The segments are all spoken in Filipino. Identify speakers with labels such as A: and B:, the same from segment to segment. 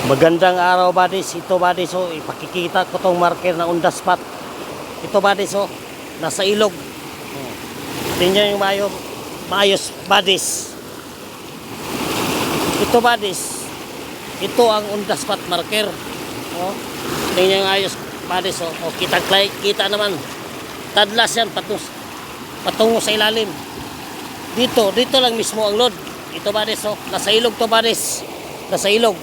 A: Magandang araw buddies. Ito buddies, so ipakikita ko tong marker na on the spot. Ito buddies, so nasa ilog. Tingnan yung maayos buddies. Ito buddies, ito ang on the spot marker. Tingnan yung ayos buddies, so kita naman. Tadlas yan patungo sa ilalim. Dito lang mismo ang load. Ito buddies, so nasa ilog to buddies. Nasa ilog.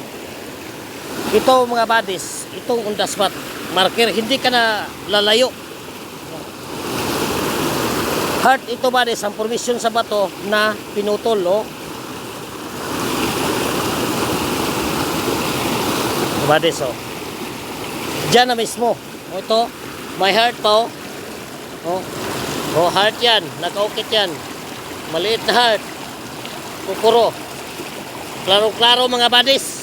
A: Ito mga buddies, itong on the spot marker, hindi ka na lalayo. Heart ito buddies, ang formation sa bato na pinutol. Buddies, diyan na mismo. Ito, may heart pa. Heart yan, nakaukit yan. Maliit na heart. Kukuro. Klaro-klaro mga buddies.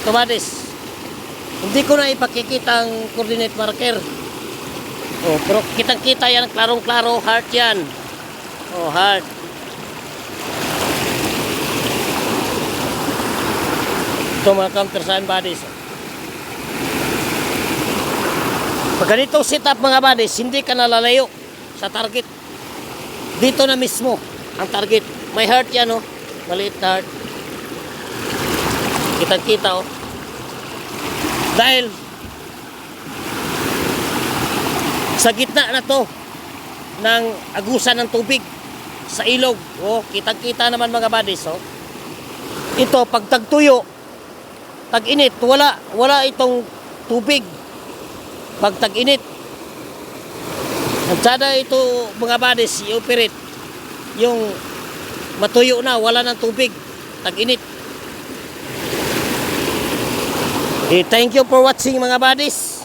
A: Ito buddies, hindi ko na ipakikita ang coordinate marker. Pero kitang-kita yan, klarong-klaro, heart yan. Heart. Ito mga countersign buddies. Pag ganitong setup mga buddies, hindi ka nalalayo sa target. Dito na mismo ang target. May heart yan, maliit na heart. Kitang-kita, dahil sa gitna na to ng agusan ng tubig sa ilog. Kitang-kita naman mga buddies. Ito pag tagtuyo, tag-init, wala itong tubig. Pag tag-init, ang tsada ito mga buddies, i-operate yung matuyo na, wala ng tubig, tag-init. Thank you for watching mga buddies.